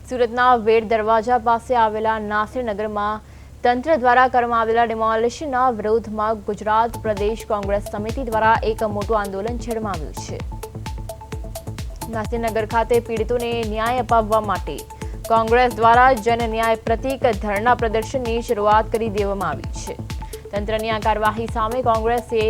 સુરતના વેડ દરવાજા પાસે આવેલા નાસિરનગરમાં તંત્ર દ્વારા કરવામાં આવેલા ડિમોલિશનના વિરોધમાં ગુજરાત પ્રદેશ કોંગ્રેસ સમિતિ દ્વારા એક મોટું આંદોલન છેડવામાં આવ્યું છે। નાસિરનગર ખાતે પીડિતોને ન્યાય અપાવવા માટે કોંગ્રેસ દ્વારા જન ન્યાય પ્રતીક ધરણા પ્રદર્શનની શરૂઆત કરી દેવામાં આવી છે। તંત્રની આ કાર્યવાહી સામે કોંગ્રેસે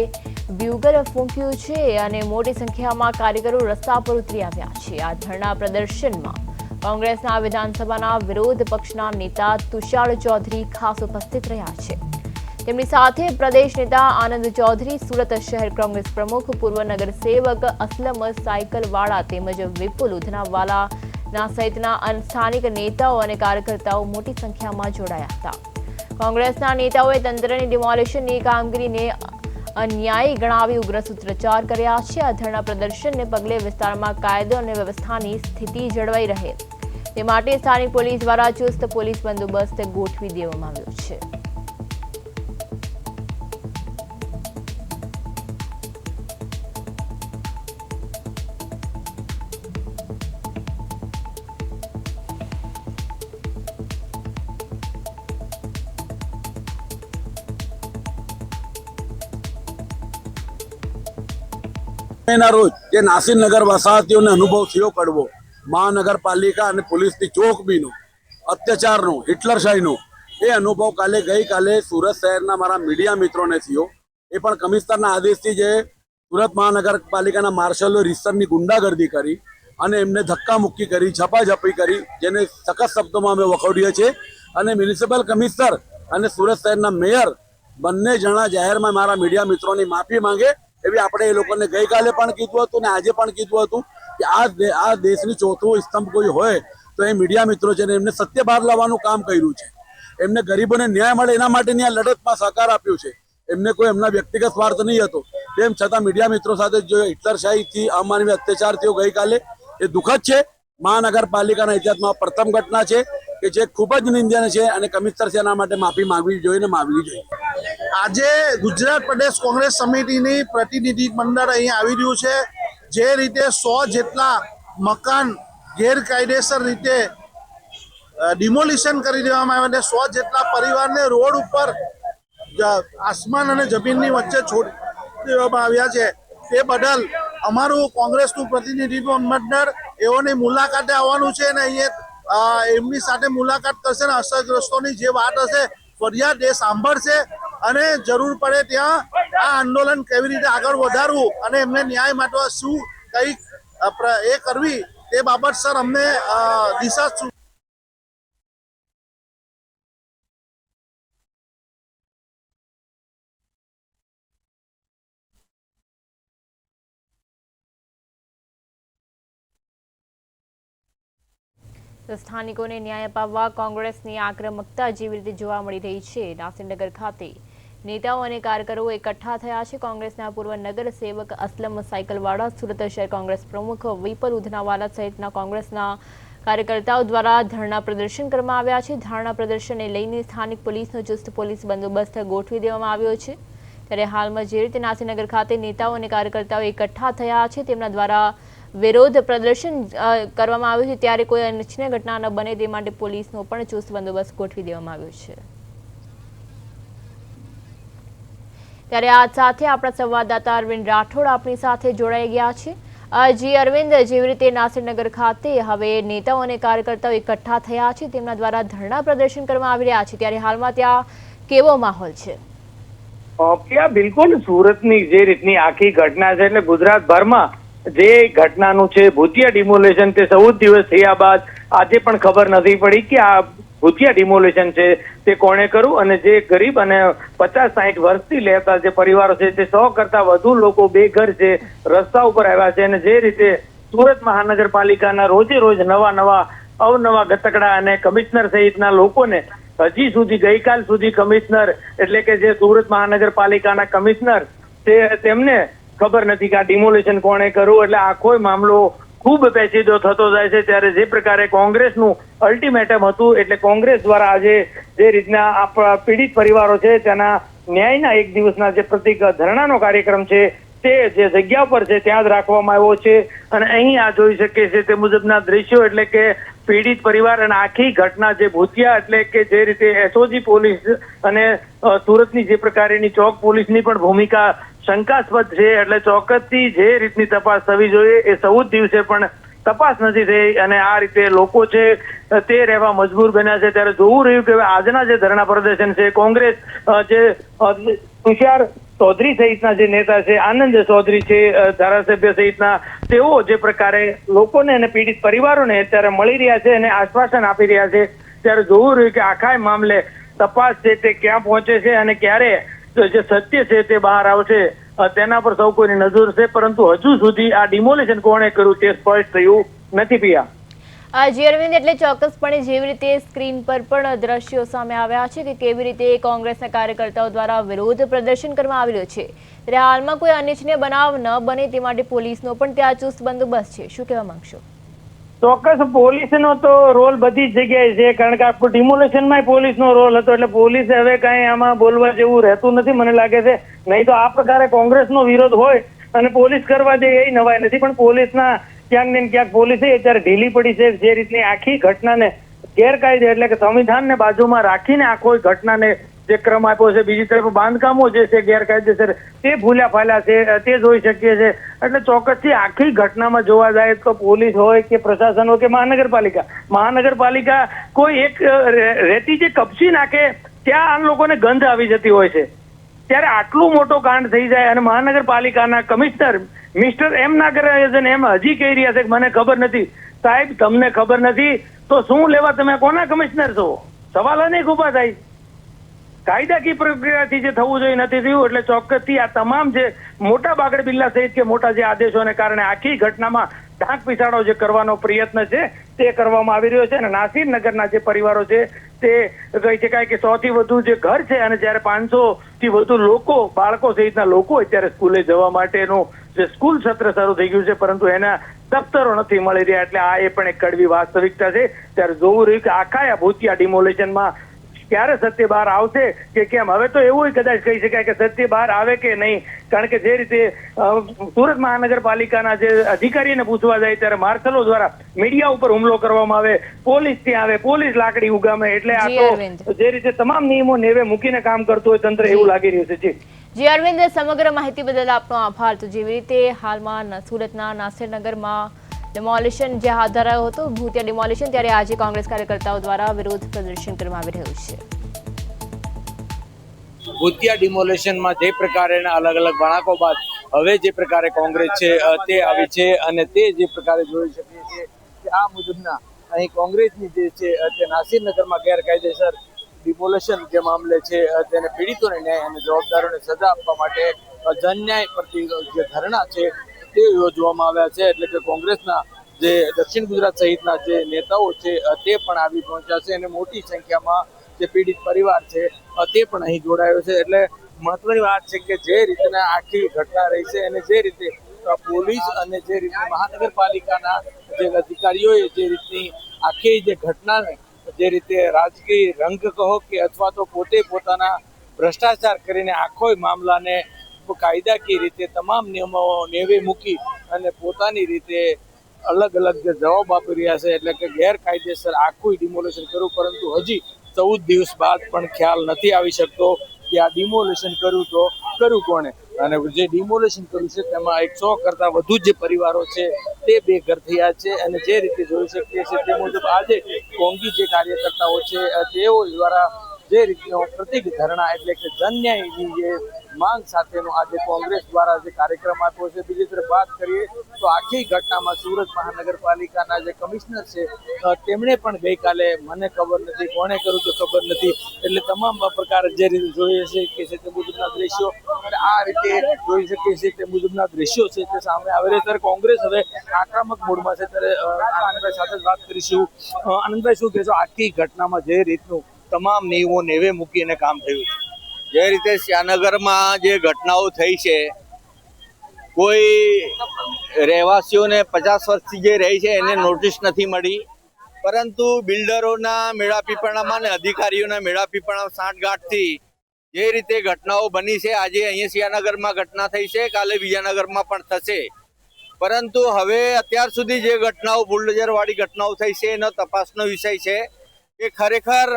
બ્યુગલ ફૂંક્યું છે અને મોટી સંખ્યામાં કાર્યકરો રસ્તા પર ઉતરી આવ્યા છે। આ ધરણા પ્રદર્શનમાં કોંગ્રેસના વિધાનસભાના વિરોધ પક્ષના નેતા તુષાર ચૌધરી ખાસ ઉપસ્થિત રહ્યા છે। તેમની સાથે પ્રદેશ નેતા આનંદ ચૌધરી, સુરત શહેર કોંગ્રેસ પ્રમુખ, પૂર્વ નગરસેવક અસલમ સાયકલવાળા તેમજ વિપુલ ઉધનાવાલા સહિતના સ્થાનિક નેતાઓ અને કાર્યકર્તાઓ મોટી સંખ્યામાં જોડાયા હતા। કોંગ્રેસના નેતાઓએ તંત્રની ડિમોલિશનની કામગીરીને અન્યાયી ગણાવી ઉગ્ર સૂત્રોચ્ચાર કર્યા છે। આ ધરણા પ્રદર્શનને પગલે વિસ્તારમાં કાયદો અને વ્યવસ્થાની સ્થિતિ જળવાઈ રહે તે માટે સ્થાનિક પોલીસ દ્વારા ચુસ્ત પોલીસ બંદોબસ્ત ગોઠવી દેવામાં આવ્યો છે। રોજ જે નાસિરનગર વસાહતીઓને અનુભવ થયો કડવો મહાનગરપાલિકા અને પોલીસની ચોકબીનો અત્યાચારનો હિટલરશાહીનો એ અનુભવ ગઈકાલે સુરત શહેરના મારા મીડિયા મિત્રોને થયો। એ પણ કમિશનરના આદેશથી જે સુરત મહાનગરપાલિકાના માર્શલોએ રીતસરની ગુંડાગર્દી કરી અને એમને ધક્કા મુક્કી કરી, ઝપાઝપી કરી, જેને સખત શબ્દોમાં અમે વખોડીએ છીએ। અને મ્યુનિસિપલ કમિશનર અને સુરત શહેરના મેયર બંને જણા જાહેરમાં મારા મીડિયા મિત્રોની માફી માંગે એવી આપણે એ લોકોને ગઈકાલે પણ કીધું હતું ને આજે પણ કીધું હતું કે આ દેશની ચોથું સ્તંભ કોઈ હોય તો એ મીડિયા મિત્રો છે ને એમને સત્ય બહાર લાવવાનું કામ કર્યું છે। એમને ગરીબોને ન્યાય મળે એના માટેની આ લડતમાં સહકાર આપ્યો છે। એમને કોઈ એમના વ્યક્તિગત સ્વાર્થ નહીં હતો, તેમ છતાં મીડિયા મિત્રો સાથે જો હિટલરશાહીથી અમાનવી અત્યાચાર થયો ગઈકાલે એ દુઃખદ છે। મહાનગરપાલિકાના ઇતિહાસમાં પ્રથમ ઘટના છે કે જે ખૂબ જ નિંદનીય છે અને કમિશનર છે એના માટે માફી માંગવી જોઈએ ને માંગવી જોઈએ। આજે ગુજરાત પ્રદેશ કોંગ્રેસ સમિતિની પ્રતિનિધિ મંડળ અહીંયા આવી રહ્યું છે। જે રીતે 100 જેટલા મકાન ગેરકાયદેસર રીતે ડિમોલિશન કરી દેવામાં આવ્યા અને 100 જેટલા પરિવારને રોડ ઉપર આસમાન અને જમીનની વચ્ચે છોડી દેવામાં આવ્યા છે। તે બદલ અમારું કોંગ્રેસનું પ્રતિનિધિત્વ મંડળ એઓની મુલાકાતે આવવાનું છે અને અહીંયા એમની સાથે મુલાકાત કરશે અને અસરગ્રસ્તોની જે વાત હશે ફરિયાદ એ સાંભળશે અને જરૂર પડે ત્યાં આ આંદોલન કેવી રીતે આગળ વધારવું અને એમને ન્યાય માટે શું કંઈક એ કરવી તે બાબત સર અમને દિશા સ્થાનિકોને ન્યાય અપાવવા કોંગ્રેસની આક્રમકતા જેવી રીતે જોવા મળી રહી છે। નાસિરનગર ખાતે નેતાઓ અને કાર્યકરો એકઠા થયા છે। કોંગ્રેસના પૂર્વ નગર સેવક અસલમ સાયકલવાળા, સુરત શહેર કોંગ્રેસ પ્રમુખ વિપુલ ઉધનાવાલા સહિતના કોંગ્રેસના કાર્યકર્તાઓ દ્વારા ધરણા પ્રદર્શન કરવામાં આવ્યા છે। ધરણા પ્રદર્શનને લઈને સ્થાનિક પોલીસનો ચુસ્ત પોલીસ બંદોબસ્ત ગોઠવી દેવામાં આવ્યો છે। ત્યારે હાલમાં જે રીતે નાસિરનગર ખાતે નેતાઓ અને કાર્યકર્તાઓ એકઠા થયા છે તેમના દ્વારા વિરોધ પ્રદર્શન કરવામાં આવ્યું છે, ત્યારે કોઈ અનિચ્છનીય ઘટના ન બને તે માટે પોલીસનો પણ ચુસ્ત બંદોબસ્ત ગોઠવી દેવામાં આવ્યો છે। ત્યારે આ સાથે આપણા સંવાદદાતા અરવિંદ રાઠોડ આપણી સાથે જોડાઈ ગયા છે। જી અરવિંદ, જેવી રીતે નાસિરનગર ખાતે હવે નેતાઓ અને કાર્યકર્તાઓ એકઠા થયા છે તેમના દ્વારા ધરણા પ્રદર્શન કરવામાં આવી રહ્યા છે, ત્યારે હાલમાં ત્યાં કેવો માહોલ છે? બિલકુલ, સુરતની જે રીતની આખી ઘટના છે એટલે ગુજરાતભરમાં જે ઘટનાનું છે ભૂતિયા ડિમોલેશન તે 14 દિવસ થયા બાદ આજે પણ ખબર નથી પડી કે આ ભૂતિયા ડિમોલેશન છે તે કોણે કર્યું અને જે ગરીબ અને 50-60 વર્ષથી લેતા જે પરિવારો છે તે 100 કરતા વધુ લોકો બેઘર છે, રસ્તા ઉપર આવ્યા છે અને જે રીતે સુરત મહાનગરપાલિકાના રોજે રોજ નવા અવનવા ગતકડા અને કમિશનર સહિતના લોકોને હજી સુધી ગઈકાલ સુધી કમિશનર એટલે કે જે સુરત મહાનગરપાલિકાના કમિશનર તેમને ખબર નથી કે આ ડિમોલેશન કોણે કર્યું। એટલે આખો મામલો ખૂબ પેચીદો થતો જાય છે। ત્યારે જે પ્રકારે કોંગ્રેસનું અલ્ટિમેટમ હતું એટલે કોંગ્રેસ દ્વારા આજે જે રીતના પીડિત પરિવારો છે તેના ન્યાયના એક દિવસના જે પ્રતિક ધરણાનો કાર્યક્રમ છે તે જે જગ્યા પર છે ત્યાં જ રાખવામાં આવ્યો છે અને અહીં આ જોઈ શકીએ છીએ તે મુજબના દ્રશ્યો એટલે કે પીડિત પરિવાર અને આખી ઘટના જે ભૂતિયા એટલે કે જે રીતે એસઓજી પોલીસ અને સુરતની જે પ્રકારેની ચોક પોલીસની પણ ભૂમિકા શંકાસ્પદ છે. એટલે ચોક્કસથી જે રીતની તપાસ થવી જોઈએ એ 14 દિવસે પણ તપાસ નથી થઈ અને આ રીતે લોકો છે તે રહેવા મજબૂર બન્યા છે. ત્યારે જોવું રહ્યું કે આજના જે ધરણા પ્રદર્શન છે કોંગ્રેસ જે તુષાર ચૌધરી સહિતના જે નેતા છે, આનંદ ચૌધરી છે, ધારાસભ્ય સહિતના, તેઓ જે પ્રકારે લોકોને અને પીડિત પરિવારોને અત્યારે મળી રહ્યા છે અને આશ્વાસન આપી રહ્યા છે. ત્યારે જોવું રહ્યું કે આખા મામલે તપાસ છે તે ક્યાં પહોંચે છે અને ક્યારે જે સત્ય છે તે બહાર આવશે તેના પર સૌ કોઈની નજર છે. પરંતુ હજુ સુધી આ ડિમોલિશન કોણે કર્યું તે સ્પષ્ટ થયું નથી. પિયા જી અરવિંદ, એટલે ચોક્કસપણે જેવી રીતે સ્ક્રીન પર પણ દ્રશ્યો સામે આવ્યા છે કે કેવી રીતે કોંગ્રેસના કાર્યકર્તાઓ દ્વારા વિરોધ પ્રદર્શન કરવામાં આવી રહ્યો છે, ત્યારે હાલમાં કોઈ અનિચ્છનીય બનાવ ન બને તે માટે પોલીસનો પણ ત્યાં ચુસ્ત બંદોબસ્ત છે. શું કહેવા માંગશો? ચોક્કસ પોલીસનો તો રોલ બધી જ જગ્યાએ છે, કારણ કે આખું ડિમોલેશનમાં પોલીસનો રોલ હતો. એટલે પોલીસે હવે કાંઈ આમાં બોલવા જેવું રહેતું નથી મને લાગે છે. નહીં તો આ પ્રકારે કોંગ્રેસનો વિરોધ હોય અને પોલીસ કરવા દે એ નવાય નથી. પણ પોલીસના ક્યાંક ને ક્યાંક પોલીસે અત્યારે ઢીલી પડી છે. જે રીતની આખી ઘટનાને ગેરકાયદે એટલે કે સંવિધાનને બાજુમાં રાખીને આખો ઘટનાને જે ક્રમ આપ્યો છે, બીજી તરફ બાંધકામો જે છે ગેરકાયદેસર તે ભૂલ્યા ફાલ્યા છે તે જોઈ શકીએ છે. એટલે ચોક્કસથી આખી ઘટનામાં જોવા જાય તો પોલીસ હોય કે પ્રશાસન હોય કે મહાનગરપાલિકા કોઈ એક રેતી જે કપચી નાખે ત્યાં આ લોકોને ગંધ આવી જતી હોય છે. ત્યારે આટલું મોટો કાંડ થઈ જાય અને મહાનગરપાલિકાના કમિશનર મિસ્ટર એમ નાગરાજન એમ હજી કહી રહ્યા છે કે મને ખબર નથી. સાહેબ, તમને ખબર નથી તો શું લેવા તમે કોના કમિશનર છો? સવાલ અનેક ઉભા થાય. કાયદાકીય પ્રક્રિયાથી જે થવું જોઈએ નથી થયું. એટલે ચોક્કસથી આ તમામ જે મોટા બાગડ બિલ્લા સહિત કે મોટા જે આદેશોને કારણે આખી ઘટનામાં ઢાંક પિસાડો જે કરવાનો પ્રયત્ન છે તે કરવામાં આવી રહ્યો છે. અને નાસિરનગરના જે પરિવારો છે તે કહી શકાય કે 100 થી વધુ જે ઘર છે અને જ્યારે 500 થી વધુ લોકો, બાળકો સહિતના લોકો અત્યારે સ્કૂલે જવા માટેનું જે સ્કૂલ સત્ર શરૂ થઈ ગયું છે, પરંતુ એના દફતરો નથી મળી રહ્યા. એટલે આ એ પણ એક કડવી વાસ્તવિકતા છે. ત્યારે જોવું રહ્યું કે આખા આ ભૂતિયા ડિમોલેશનમાં ક્યારે સત્ય બહાર આવશે કે કેમ. હવે તો એવું કદાચ કહી શકાય કે સત્ય બહાર આવે કે નહીં, કારણ કે જે રીતે સુરત મહાનગરપાલિકાના જે અધિકારીને પૂછવા જાય ત્યારે માર્શલો દ્વારા મીડિયા ઉપર હુમલો કરવામાં આવે, પોલીસ ત્યાં આવે, પોલીસ લાકડી ઉગામે. એટલે આ તો જે રીતે તમામ નિયમો નેવે મૂકીને કામ કરતું હોય તંત્ર એવું લાગી રહ્યું છે. જી અરવિંદ, સમગ્ર માહિતી બદલ આપનો આભાર. તો જેવી રીતે હાલમાં સુરતના નાસિરનગરમાં ડિમોલિશન જે હાથ ધરાયો હતો, ભૂતિયા ડિમોલિશન, ત્યારે આજે કોંગ્રેસ કાર્યકર્તાઓ દ્વારા વિરોધ પ્રદર્શન કરવામાં આવી રહ્યું છે. ભૂતિયા ડિમોલેશનમાં જે પ્રકારેના અલગ અલગ વળાંકો બાદ હવે જે પ્રકારે કોંગ્રેસ છે તે આવી છે અને તે જે પ્રકારે જોઈ શકીએ છીએ કે આ મુજબના અહીં કોંગ્રેસની જે છે તે નાસિરનગરમાં ગેરકાયદેસર ડિમોલેશન જે મામલે છે તેને પીડિતોને ન્યાય અને જવાબદારોને સજા આપવા માટે જનન્યાય પ્રતિ જે ધરણા છે તે યોજવામાં આવ્યા છે. એટલે કે કોંગ્રેસના જે દક્ષિણ ગુજરાત સહિતના જે નેતાઓ છે તે પણ આવી પહોંચ્યા છે અને મોટી સંખ્યામાં જે પીડિત પરિવાર છે તે પણ અહીં જોડાયો છે. એટલે મહત્વની વાત છે કે જે રીતના આખી ઘટના રહી છે અને જે રીતે પોલીસ અને જે રીતે મહાનગરપાલિકાના જે અધિકારીઓએ જે રીતની આખી જે ઘટનાને જે રીતે રાજકીય રંગ કહો કે અથવા તો પોતે પોતાના ભ્રષ્ટાચાર કરીને આખો મામલાને કાયદાકીય રીતે તમામ નિયમો નેવે મૂકી અને પોતાની રીતે અલગ અલગ જે જવાબ આપી રહ્યા છે. એટલે કે ગેરકાયદેસર આખું ડિમોલેશન કર્યું, પરંતુ હજી 14 દિવસ બાદ પણ ખ્યાલ નથી આવી શકતો કે આ ડિમોલેશન કર્યું તો કર્યું કોણે. અને જે ડિમોલેશન કર્યું છે તેમાં 100 કરતા વધુ જે પરિવારો છે તે બેઘર થયા છે. અને જે રીતે જોઈ શકીએ છીએ તે મુજબ આજે કોંગી જે કાર્યકર્તાઓ છે તેઓ દ્વારા જે રીતનો પ્રતિક ધરણા એટલે કે જનન્યાયની જે માંગ સાથેનો આજે કોંગ્રેસ દ્વારા જે કાર્યક્રમ આપ્યો છે. બીજી તરફ વાત કરીએ તો આખી ઘટનામાં સુરત મહાનગરપાલિકાના જે કમિશનર છે તેમણે પણ ગઈકાલે મને ખબર નથી, કોણે કર્યું તો ખબર નથી, એટલે તમામ પ્રકાર જે રીતે જોઈએ છે તે મુજબના દ્રશ્યો અને આ રીતે જોઈ શકીએ છીએ તે મુજબના દ્રશ્યો છે તે સામે આવે છે. ત્યારે કોંગ્રેસ હવે આક્રમક મોડમાં છે. ત્યારે આનંદભાઈ સાથે જ વાત કરીશું. આનંદભાઈ, શું કહેશો આખી ઘટનામાં જે રીતનું તમામ નિયમો નેવે મૂકીને કામ થયું છે? જે રીતે શ્યાનગરમાં જે ઘટનાઓ થઈ છે, કોઈ રહેવાસીઓને 50 વર્ષથી જે રહી છે એને નોટિસ નથી મળી, પરંતુ બિલ્ડરોના મેળાપીપણામાં અને અધિકારીઓના મેળાપીપણામાં સાંઠગાંઠથી જે રીતે ઘટનાઓ બની છે, આજે અહીંયા શ્યાનગરમાં ઘટના થઈ છે, કાલે વિજયનગરમાં પણ થશે, પરંતુ હવે અત્યાર સુધી જે ઘટનાઓ બુલડોઝરવાળી ઘટનાઓ થઈ છે એનો તપાસનો વિષય છે કે ખરેખર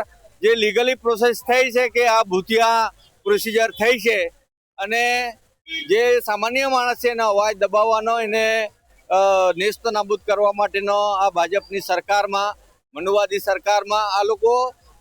જે લીગલી પ્રોસેસ થઈ છે કે આ ભૂતિયા પ્રોસિજર થઈ છે અને જે સામાન્ય માણસ છે એનો અવાજ દબાવવાનો એને નેસ્ત નાબૂદ કરવા માટેનો આ ભાજપની સરકારમાં મનુવાદી સરકારમાં આ લોકો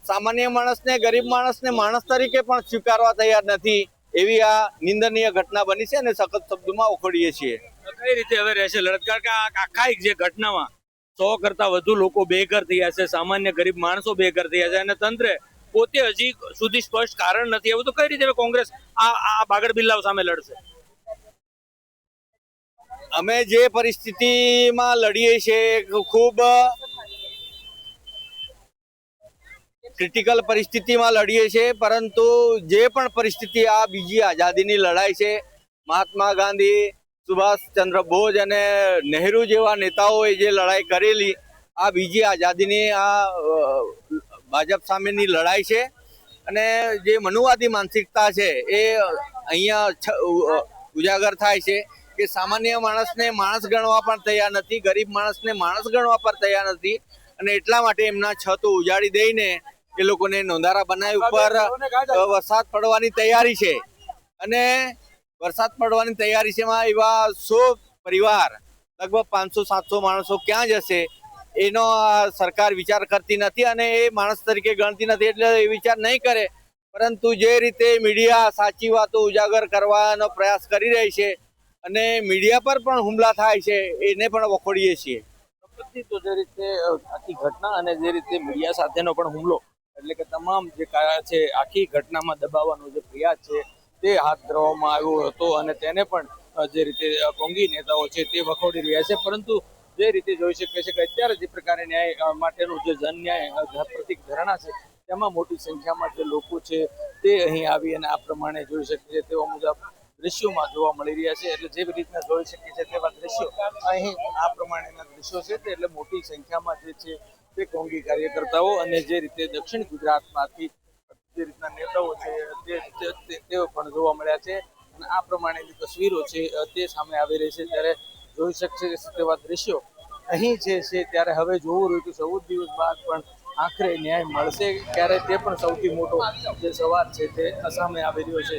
સામાન્ય માણસને ગરીબ માણસને માણસ તરીકે પણ સ્વીકારવા તૈયાર નથી એવી આ નિંદનીય ઘટના બની છે અને સખત શબ્દોમાં ઉખડીએ છીએ. કઈ રીતે હવે રહેશે લડત? કારણ કે આ આખા જે ઘટનામાં 100 કરતા વધુ લોકો બેઘર થયા છે, સામાન્ય ગરીબ માણસો બેઘર થયા છે અને તંત્રે પોતે હજી સુધી સ્પષ્ટ કારણ નથી. એવું તો કઈ રીતે કોંગ્રેસ આ બાગડ બિલ્લાઓ સામે લડશે? અમે જે પરિસ્થિતિમાં લડીએ છીએ ખૂબ ક્રિટિકલ પરિસ્થિતિમાં લડીએ છીએ, પરંતુ જે પણ પરિસ્થિતિ આ બીજી આઝાદીની લડાઈ છે, મહાત્મા ગાંધી, સુભાષચંદ્ર બોઝ અને નહેરુ જેવા નેતાઓએ જે લડાઈ કરેલી આ બીજી આઝાદીની આ ભાજપ સામેની લડાઈ છે. અને જે મનુવાદી માનસિકતા છે એ અહીંયા ઉજાગર થાય છે કે સામાન્ય માણસને માણસ ગણવા પણ તૈયાર નથી, ગરીબ માણસને માણસ ગણવા પણ તૈયાર નથી અને એટલા માટે એમના છતો ઉજાડી દઈને એ લોકોને નોંધારા બનાવી ઉપર વરસાદ પડવાની તૈયારી છે. અને વરસાદ પડવાની તૈયારી છે એમાં એવા 100 પરિવાર લગભગ 500-700 માણસો ક્યાં જશે એનો સરકાર વિચાર કરતી નથી અને એ માણસ તરીકે ગણતી નથી, એટલે એ વિચાર નહીં કરે. પરંતુ જે રીતે મીડિયા સાચી વાતો ઉજાગર કરવાનો પ્રયાસ કરી રહી છે અને મીડિયા પર પણ હુમલા થાય છે એને પણ વખોડીએ છીએ. તો જે રીતે આખી ઘટના અને જે રીતે મીડિયા સાથેનો પણ હુમલો, એટલે કે તમામ જે છે આખી ઘટનામાં દબાવવાનો જે પ્રયાસ છે તે હાથ ધરવામાં આવ્યો હતો અને તેને પણ જે રીતે કોંગી નેતાઓ છે તે વખોડી રહ્યા છે. પરંતુ જે રીતે જોઈ શકે છે કે અત્યારે જે પ્રકારે ન્યાય માટેનું જે જન ન્યાય પ્રતિક ધરણા છે તેમાં મોટી સંખ્યામાં જે લોકો છે તે અહીં આવી અને આ પ્રમાણે જોઈ શકે છે તેવા મુજબ દ્રશ્યોમાં જોવા મળી રહ્યા છે. એટલે જે રીતના જોઈ શકે છે તેવા દ્રશ્યો અહીં આ પ્રમાણેના દ્રશ્યો છે તે એટલે મોટી સંખ્યામાં જે છે તે કોંગી કાર્યકર્તાઓ અને જે રીતે દક્ષિણ ગુજરાતમાંથી જે રીતના નેતાઓ છે તેઓ પણ જોવા મળ્યા છે અને આ પ્રમાણેની તસવીરો છે તે સામે આવી રહી છે. ત્યારે જોઈ શકશે કે તેવા દ્રશ્યો અહીં જે છે ત્યારે હવે જોવું રહ્યું કે 14 દિવસ બાદ પણ આખરે ન્યાય મળશે ત્યારે તે પણ સૌથી મોટો જે સવાલ છે તે સામે આવી રહ્યો છે.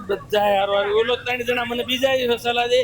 બધા યાર ઓલો 3 જણા મને બીજા સલાહ દે